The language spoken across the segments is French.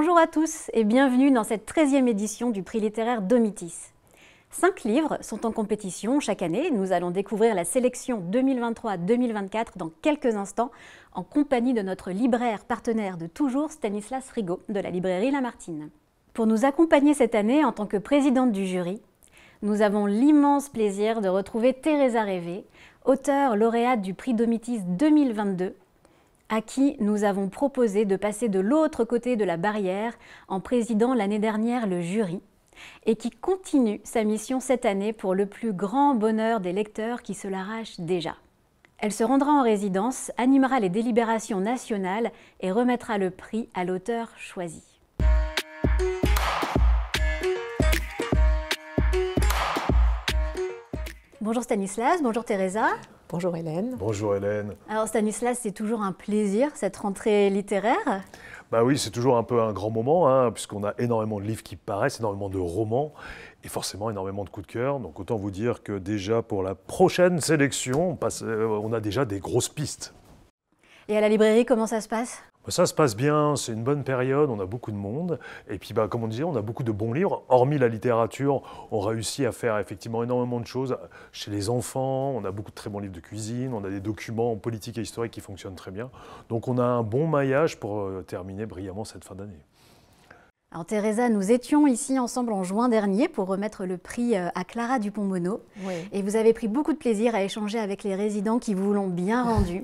Bonjour à tous et bienvenue dans cette 13e édition du prix littéraire Domitis. 5 livres sont en compétition chaque année. Nous allons découvrir la sélection 2023-2024 dans quelques instants en compagnie de notre libraire partenaire de toujours, Stanislas Rigaud de la librairie Lamartine. Pour nous accompagner cette année en tant que présidente du jury, nous avons l'immense plaisir de retrouver Teresa Révé, auteure lauréate du prix Domitis 2022, à qui nous avons proposé de passer de l'autre côté de la barrière en présidant l'année dernière le jury, et qui continue sa mission cette année pour le plus grand bonheur des lecteurs qui se l'arrachent déjà. Elle se rendra en résidence, animera les délibérations nationales et remettra le prix à l'auteur choisi. Bonjour Stanislas, bonjour Teresa. Bonjour Hélène. Bonjour Hélène. Alors Stanislas, c'est toujours un plaisir cette rentrée littéraire. Bah oui, c'est toujours un peu un grand moment, puisqu'on a énormément de livres qui paraissent, énormément de romans, et forcément énormément de coups de cœur. Donc autant vous dire que déjà pour la prochaine sélection, on a déjà des grosses pistes. Et à la librairie, comment ça se passe ? Ça se passe bien, c'est une bonne période, on a beaucoup de monde. Et puis, comme on disait, on a beaucoup de bons livres. Hormis la littérature, on réussit à faire effectivement énormément de choses chez les enfants. On a beaucoup de très bons livres de cuisine, on a des documents politiques et historiques qui fonctionnent très bien. Donc on a un bon maillage pour terminer brillamment cette fin d'année. Alors Teresa, nous étions ici ensemble en juin dernier pour remettre le prix à Clara Dupont-Mono. Oui. Et vous avez pris beaucoup de plaisir à échanger avec les résidents qui vous l'ont bien rendu.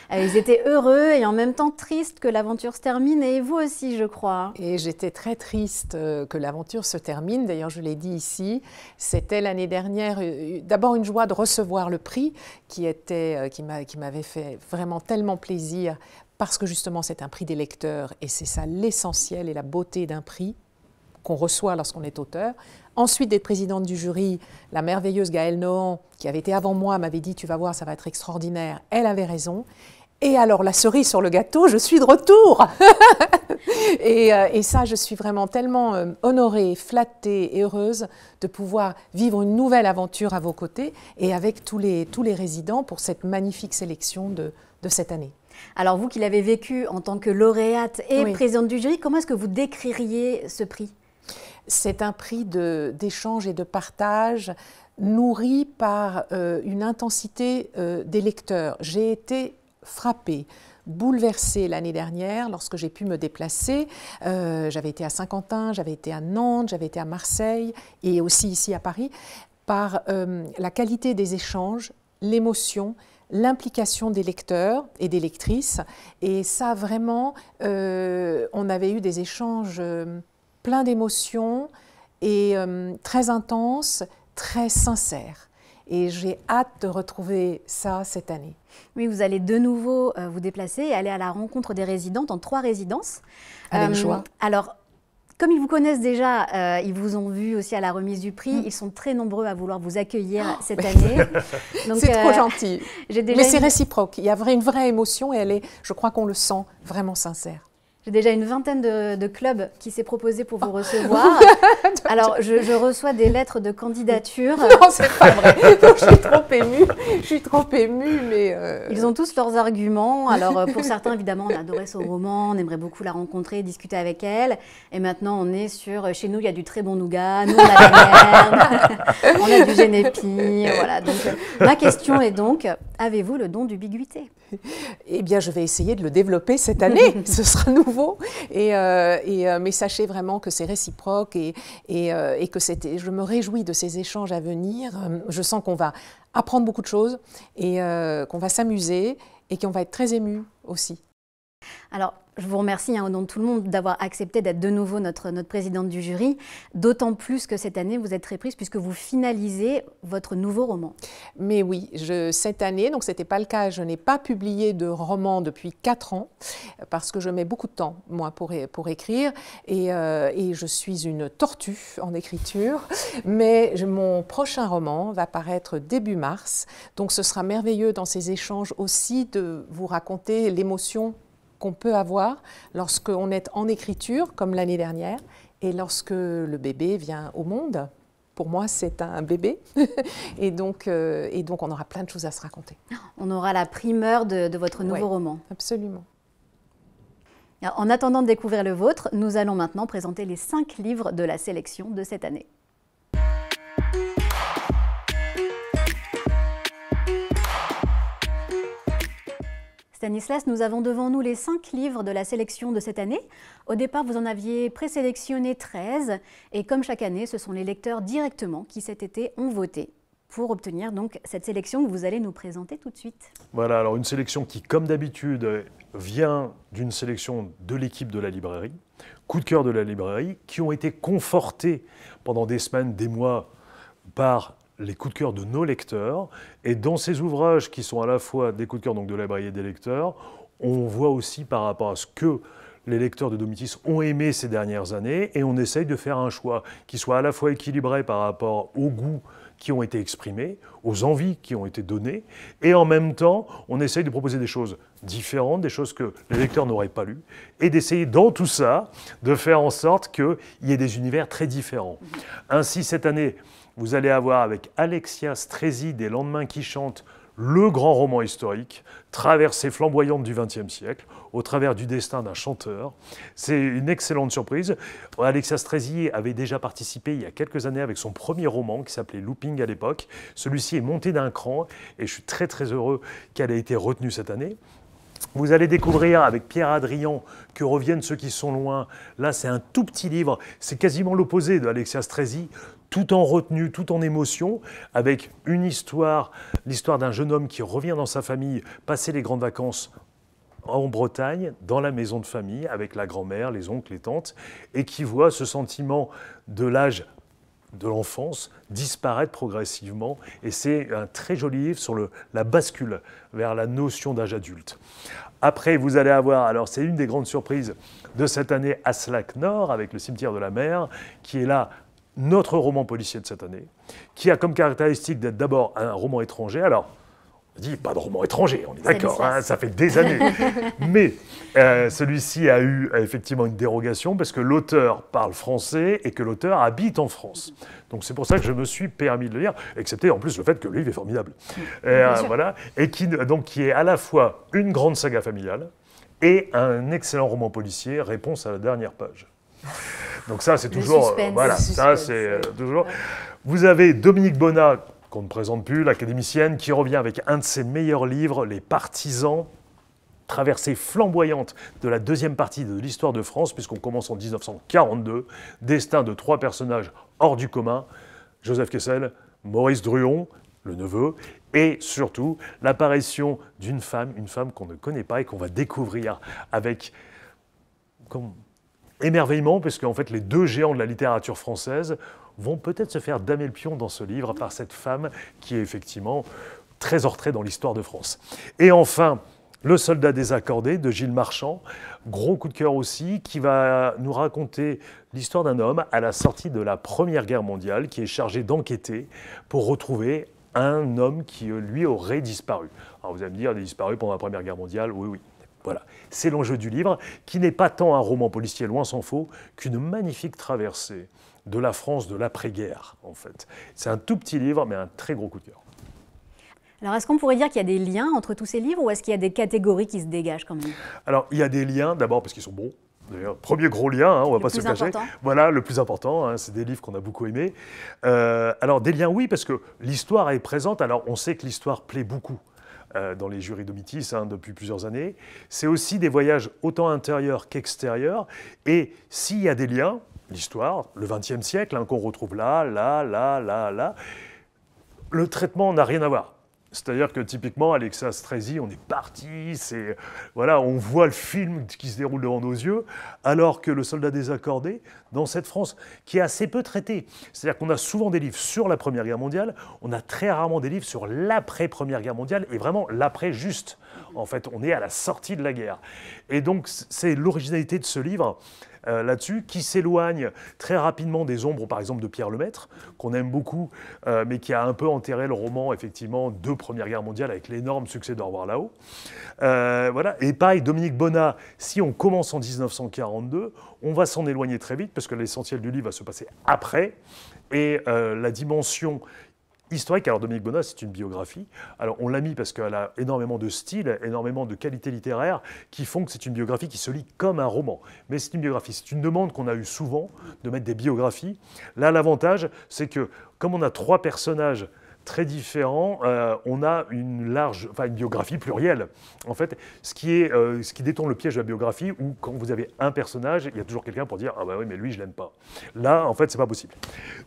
Ils étaient heureux et en même temps tristes que l'aventure se termine, et vous aussi, je crois. Et j'étais très triste que l'aventure se termine. D'ailleurs, je l'ai dit ici, c'était l'année dernière d'abord une joie de recevoir le prix qui m'avait fait vraiment tellement plaisir, parce que justement c'est un prix des lecteurs et c'est ça l'essentiel et la beauté d'un prix qu'on reçoit lorsqu'on est auteur. Ensuite, d'être présidente du jury, la merveilleuse Gaëlle Nohan, qui avait été avant moi, m'avait dit « tu vas voir, ça va être extraordinaire ». Elle avait raison. Et alors, la cerise sur le gâteau, je suis de retour. et ça, je suis vraiment tellement honorée, flattée et heureuse de pouvoir vivre une nouvelle aventure à vos côtés et avec tous les résidents pour cette magnifique sélection de cette année. Alors vous qui l'avez vécu en tant que lauréate et Oui. présidente du jury, comment est-ce que vous décririez ce prix ? C'est un prix d'échange et de partage nourri par une intensité des lecteurs. J'ai été frappée, bouleversée l'année dernière lorsque j'ai pu me déplacer. J'avais été à Saint-Quentin, j'avais été à Nantes, j'avais été à Marseille et aussi ici à Paris, par la qualité des échanges, l'émotion, l'implication des lecteurs et des lectrices. Et ça, vraiment, on avait eu des échanges pleins d'émotions et très intenses, très sincères. Et j'ai hâte de retrouver ça cette année. Oui, vous allez de nouveau vous déplacer et aller à la rencontre des résidents dans 3 résidences. Avec joie. Alors, comme ils vous connaissent déjà, ils vous ont vu aussi à la remise du prix. Ils sont très nombreux à vouloir vous accueillir cette année. C'est trop gentil. Mais c'est une... réciproque. Il y a une vraie émotion et je crois qu'on le sent vraiment sincère. J'ai déjà une vingtaine de clubs qui s'est proposé pour vous recevoir. Alors, je reçois des lettres de candidature. Non, c'est pas vrai. Je suis trop émue. Je suis trop émue, mais... Ils ont tous leurs arguments. Alors, pour certains, évidemment, on a adoré son roman, on aimerait beaucoup la rencontrer, discuter avec elle. Et maintenant, on est sur... Chez nous, il y a du très bon nougat. Nous, on a de la merde. On a du génépi. Voilà. Donc, ma question est donc, avez-vous le don d'ubiquité ? Eh bien, je vais essayer de le développer cette année. Ce sera nouveau. Mais sachez vraiment que c'est réciproque et que je me réjouis de ces échanges à venir. Je sens qu'on va apprendre beaucoup de choses et qu'on va s'amuser et qu'on va être très émus aussi. Alors, je vous remercie au nom de tout le monde d'avoir accepté d'être de nouveau notre présidente du jury, d'autant plus que cette année, vous êtes très prise puisque vous finalisez votre nouveau roman. Mais oui, cette année, donc ce n'était pas le cas, je n'ai pas publié de roman depuis 4 ans parce que je mets beaucoup de temps, moi, pour écrire et je suis une tortue en écriture. Mais mon prochain roman va paraître début mars, donc ce sera merveilleux dans ces échanges aussi de vous raconter l'émotion qu'on peut avoir lorsqu'on est en écriture, comme l'année dernière, et lorsque le bébé vient au monde. Pour moi, c'est un bébé. et donc, on aura plein de choses à se raconter. On aura la primeur de votre nouveau roman. Absolument. Alors, en attendant de découvrir le vôtre, nous allons maintenant présenter les 5 livres de la sélection de cette année. Stanislas, nous avons devant nous les 5 livres de la sélection de cette année. Au départ, vous en aviez présélectionné 13 et comme chaque année, ce sont les lecteurs directement qui cet été ont voté pour obtenir donc cette sélection que vous allez nous présenter tout de suite. Voilà, alors une sélection qui, comme d'habitude, vient d'une sélection de l'équipe de la librairie, coup de cœur de la librairie, qui ont été confortés pendant des semaines, des mois par les coups de cœur de nos lecteurs. Et dans ces ouvrages qui sont à la fois des coups de cœur donc de la librairie et des lecteurs, on voit aussi par rapport à ce que les lecteurs de Domitis ont aimé ces dernières années et on essaye de faire un choix qui soit à la fois équilibré par rapport aux goûts qui ont été exprimés, aux envies qui ont été données, et en même temps, on essaye de proposer des choses différentes, des choses que les lecteurs n'auraient pas lues, et d'essayer dans tout ça de faire en sorte qu'il y ait des univers très différents. Ainsi, cette année, vous allez avoir avec Alexia Strezzi des Lendemains qui chantent le grand roman historique, traversée flamboyante du XXe siècle, au travers du destin d'un chanteur. C'est une excellente surprise. Alexia Strezzi avait déjà participé il y a quelques années avec son premier roman qui s'appelait Looping à l'époque. Celui-ci est monté d'un cran et je suis très très heureux qu'elle ait été retenue cette année. Vous allez découvrir avec Pierre Adrian Que reviennent ceux qui sont loin. Là, c'est un tout petit livre. C'est quasiment l'opposé de Alexia Strezzi, tout en retenue, tout en émotion, avec une histoire, l'histoire d'un jeune homme qui revient dans sa famille, passer les grandes vacances en Bretagne, dans la maison de famille, avec la grand-mère, les oncles, les tantes, et qui voit ce sentiment de l'âge de l'enfance disparaître progressivement. Et c'est un très joli livre sur la bascule vers la notion d'âge adulte. Après, vous allez avoir, alors c'est une des grandes surprises de cette année, Aslak Nord, avec Le cimetière de la mer, qui est là notre roman policier de cette année, qui a comme caractéristique d'être d'abord un roman étranger. Alors, on dit pas de roman étranger, on est d'accord, hein, ça fait des années. Mais celui-ci a eu effectivement une dérogation parce que l'auteur parle français et que l'auteur habite en France. Donc c'est pour ça que je me suis permis de le lire, excepté en plus le fait que le livre est formidable. Voilà, et qui est à la fois une grande saga familiale et un excellent roman policier, réponse à la dernière page. Donc ça, c'est toujours... voilà, ça, c'est toujours... Vous avez Dominique Bonnat, qu'on ne présente plus, l'académicienne, qui revient avec un de ses meilleurs livres, Les Partisans, traversée flamboyante de la deuxième partie de l'histoire de France, puisqu'on commence en 1942, destin de 3 personnages hors du commun, Joseph Kessel, Maurice Druon, le neveu, et surtout l'apparition d'une femme, une femme qu'on ne connaît pas et qu'on va découvrir avec... émerveillement, parce qu'en fait, les 2 géants de la littérature française vont peut-être se faire damer le pion dans ce livre par cette femme qui est effectivement très en retrait dans l'histoire de France. Et enfin, Le soldat désaccordé de Gilles Marchand, gros coup de cœur aussi, qui va nous raconter l'histoire d'un homme à la sortie de la Première Guerre mondiale qui est chargé d'enquêter pour retrouver un homme qui, lui, aurait disparu. Alors vous allez me dire, il a disparu pendant la Première Guerre mondiale, oui, oui. Voilà, c'est l'enjeu du livre, qui n'est pas tant un roman policier, loin s'en faut, qu'une magnifique traversée de la France de l'après-guerre, en fait. C'est un tout petit livre, mais un très gros coup de cœur. Alors, est-ce qu'on pourrait dire qu'il y a des liens entre tous ces livres ou est-ce qu'il y a des catégories qui se dégagent quand même? Alors, il y a des liens, d'abord parce qu'ils sont bons. D'ailleurs, premier gros lien, hein, on ne va pas se le cacher. Voilà, le plus important, hein, c'est des livres qu'on a beaucoup aimés. Alors, des liens, oui, parce que l'histoire est présente. Alors, on sait que l'histoire plaît beaucoup dans les jurys Domitis depuis plusieurs années. C'est aussi des voyages autant intérieurs qu'extérieurs. Et s'il y a des liens, l'histoire, le XXe siècle, qu'on retrouve là, le traitement n'a rien à voir. C'est-à-dire que typiquement, Alexia Strezzi, on est parti, voilà, on voit le film qui se déroule devant nos yeux, alors que Le soldat désaccordé, dans cette France qui est assez peu traitée, c'est-à-dire qu'on a souvent des livres sur la Première Guerre mondiale, on a très rarement des livres sur l'après-Première Guerre mondiale, et vraiment l'après juste. En fait, on est à la sortie de la guerre. Et donc, c'est l'originalité de ce livre, là-dessus, qui s'éloigne très rapidement des ombres, par exemple, de Pierre Lemaitre, qu'on aime beaucoup, mais qui a un peu enterré le roman, effectivement, de Première Guerre mondiale, avec l'énorme succès d'Au revoir là-haut. Voilà. Et pareil, Dominique Bonnat, si on commence en 1942, on va s'en éloigner très vite, parce que l'essentiel du livre va se passer après, et la dimension historique. Alors Dominique Bonnat, c'est une biographie. Alors on l'a mis parce qu'elle a énormément de style, énormément de qualités littéraires qui font que c'est une biographie qui se lit comme un roman. Mais c'est une biographie. C'est une demande qu'on a eue souvent de mettre des biographies. Là, l'avantage, c'est que comme on a 3 personnages très différents, on a une biographie plurielle. En fait, ce qui détourne le piège de la biographie, où quand vous avez un personnage, il y a toujours quelqu'un pour dire « Ah bah oui, mais lui, je l'aime pas ». Là, en fait, c'est pas possible.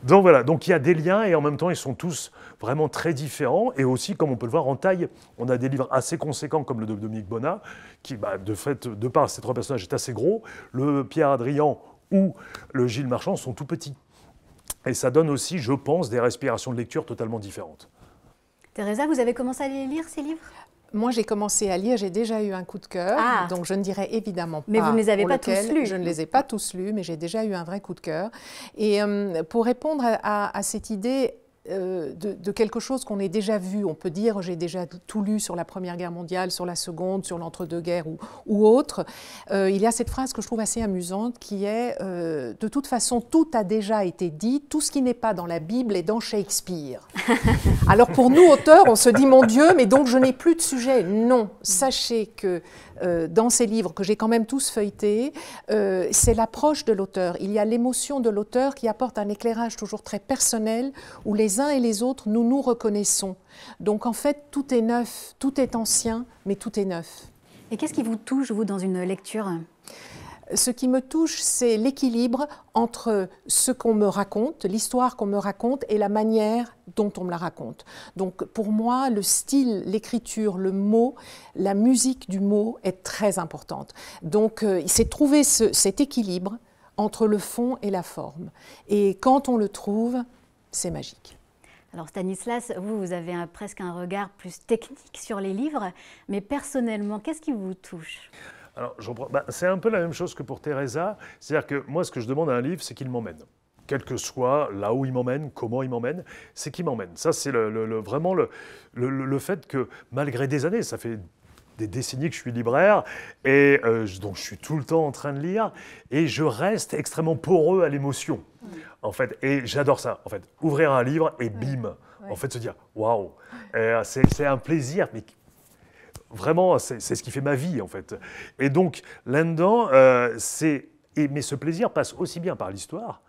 Donc voilà, donc il y a des liens, et en même temps, ils sont tous vraiment très différents. Et aussi, comme on peut le voir en taille, on a des livres assez conséquents, comme le de Dominique Bonnat, qui, de fait, de par ces 3 personnages, est assez gros. Le Pierre Hadrian ou le Gilles Marchand sont tout petits. Et ça donne aussi, je pense, des respirations de lecture totalement différentes. Teresa, vous avez commencé à les lire, ces livres? Moi, j'ai commencé à lire, j'ai déjà eu un coup de cœur, donc je ne dirais évidemment pas. Mais vous ne les avez pas tous lus? Je ne les ai pas tous lus, mais j'ai déjà eu un vrai coup de cœur. Et pour répondre à cette idée de quelque chose qu'on ait déjà vu, on peut dire j'ai déjà tout lu sur la Première Guerre mondiale, sur la Seconde, sur l'entre-deux-guerres ou autre, il y a cette phrase que je trouve assez amusante qui est de toute façon tout a déjà été dit, tout ce qui n'est pas dans la Bible est dans Shakespeare. Alors pour nous auteurs, on se dit mon Dieu, mais donc je n'ai plus de sujet. Non, sachez que dans ces livres que j'ai quand même tous feuilletés, c'est l'approche de l'auteur. Il y a l'émotion de l'auteur qui apporte un éclairage toujours très personnel où les uns et les autres, nous nous reconnaissons. Donc en fait, tout est neuf, tout est ancien, mais tout est neuf. Et qu'est-ce qui vous touche, vous, dans une lecture ? Ce qui me touche, c'est l'équilibre entre ce qu'on me raconte, l'histoire qu'on me raconte et la manière dont on me la raconte. Donc pour moi, le style, l'écriture, le mot, la musique du mot est très importante. Donc il s'est trouvé cet équilibre entre le fond et la forme. Et quand on le trouve, c'est magique. Alors Stanislas, vous avez presque un regard plus technique sur les livres, mais personnellement, qu'est-ce qui vous touche ? Alors, c'est un peu la même chose que pour Teresa. C'est-à-dire que moi, ce que je demande à un livre, c'est qu'il m'emmène. Quel que soit là où il m'emmène, comment il m'emmène, c'est qu'il m'emmène. Ça, c'est vraiment le fait que, malgré des années, ça fait des décennies que je suis libraire, et donc je suis tout le temps en train de lire, et je reste extrêmement poreux à l'émotion, en fait. Et j'adore ça, en fait. Ouvrir un livre et bim, en fait, se dire « Waouh !» C'est un plaisir, mais... Vraiment, c'est ce qui fait ma vie, en fait. Et donc, là-dedans, mais ce plaisir passe aussi bien par l'histoire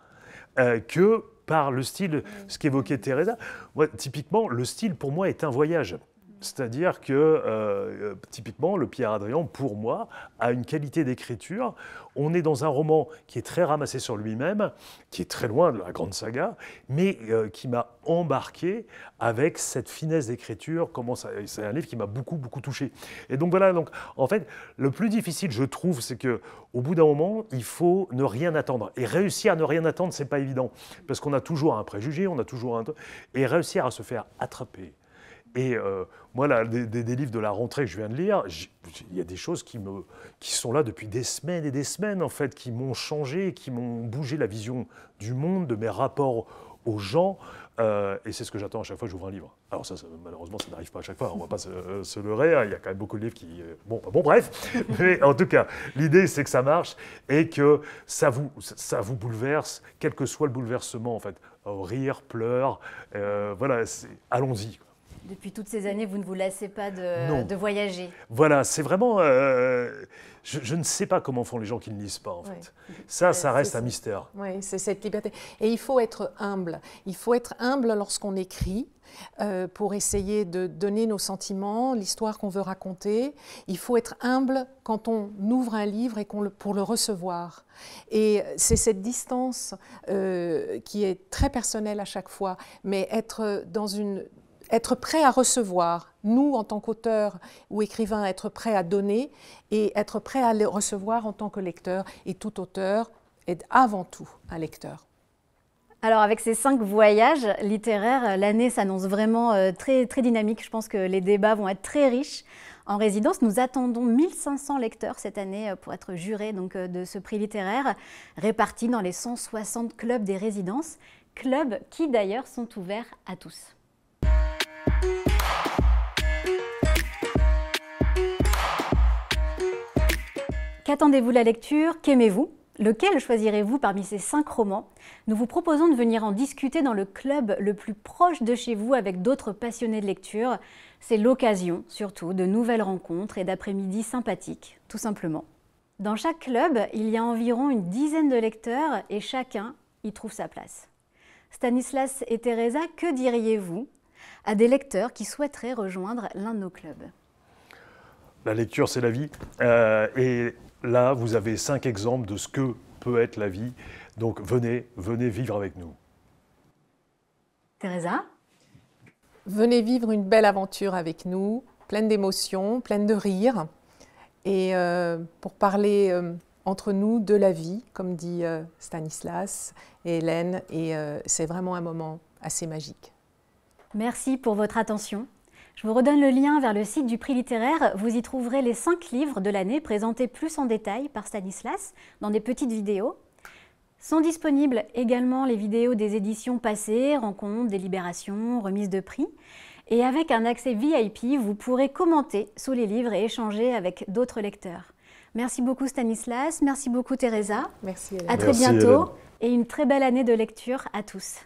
que par le style, ce qu'évoquait Teresa. Moi, typiquement, le style, pour moi, est un voyage. C'est-à-dire que, typiquement, le Pierre Hadrian, pour moi, a une qualité d'écriture. On est dans un roman qui est très ramassé sur lui-même, qui est très loin de la grande saga, mais qui m'a embarqué avec cette finesse d'écriture. C'est un livre qui m'a beaucoup, beaucoup touché. Et donc voilà, en fait, le plus difficile, je trouve, c'est qu'au bout d'un moment, il faut ne rien attendre. Et réussir à ne rien attendre, c'est pas évident. Parce qu'on a toujours un préjugé, on a toujours un... Et réussir à se faire attraper. Et moi, là, des livres de la rentrée que je viens de lire, il y a des choses qui sont là depuis des semaines et des semaines, en fait, qui m'ont changé, qui m'ont bougé la vision du monde, de mes rapports aux gens. Et c'est ce que j'attends à chaque fois que j'ouvre un livre. Alors ça, malheureusement, ça n'arrive pas à chaque fois. On ne va pas se leurrer. Hein. Il y a quand même beaucoup de livres qui... Bon, bref. Mais en tout cas, l'idée, c'est que ça marche et que ça vous bouleverse, quel que soit le bouleversement, en fait. Rire, pleurs, voilà, allons-y. Depuis toutes ces années, vous ne vous lassez pas de voyager. Voilà, c'est vraiment... je ne sais pas comment font les gens qui ne lisent pas, en fait. Ça reste un mystère. Oui, c'est cette liberté. Et il faut être humble. Il faut être humble lorsqu'on écrit pour essayer de donner nos sentiments, l'histoire qu'on veut raconter. Il faut être humble quand on ouvre un livre et pour le recevoir. Et c'est cette distance qui est très personnelle à chaque fois, mais être prêt à recevoir, nous en tant qu'auteurs ou écrivains, être prêt à donner et être prêt à le recevoir en tant que lecteur. Et tout auteur est avant tout un lecteur. Alors avec ces 5 voyages littéraires, l'année s'annonce vraiment très, très dynamique. Je pense que les débats vont être très riches. En résidence, nous attendons 1500 lecteurs cette année pour être jurés de ce prix littéraire, répartis dans les 160 clubs des résidences, clubs qui d'ailleurs sont ouverts à tous. Qu'attendez-vous de la lecture? Qu'aimez-vous? Lequel choisirez-vous parmi ces 5 romans? Nous vous proposons de venir en discuter dans le club le plus proche de chez vous avec d'autres passionnés de lecture. C'est l'occasion, surtout, de nouvelles rencontres et d'après-midi sympathiques, tout simplement. Dans chaque club, il y a environ une dizaine de lecteurs et chacun y trouve sa place. Stanislas et Teresa, que diriez-vous à des lecteurs qui souhaiteraient rejoindre l'un de nos clubs? La lecture, c'est la vie. Et là, vous avez 5 exemples de ce que peut être la vie. Donc, venez vivre avec nous. Teresa? Venez vivre une belle aventure avec nous, pleine d'émotions, pleine de rires. Et pour parler entre nous de la vie, comme dit Stanislas et Hélène. Et c'est vraiment un moment assez magique. Merci pour votre attention. Je vous redonne le lien vers le site du prix littéraire. Vous y trouverez les 5 livres de l'année présentés plus en détail par Stanislas dans des petites vidéos. Sont disponibles également les vidéos des éditions passées, rencontres, délibérations, remises de prix. Et avec un accès VIP, vous pourrez commenter sous les livres et échanger avec d'autres lecteurs. Merci beaucoup Stanislas, merci beaucoup Teresa. Merci Hélène. À très Merci, bientôt Hélène. et une très belle année de lecture à tous.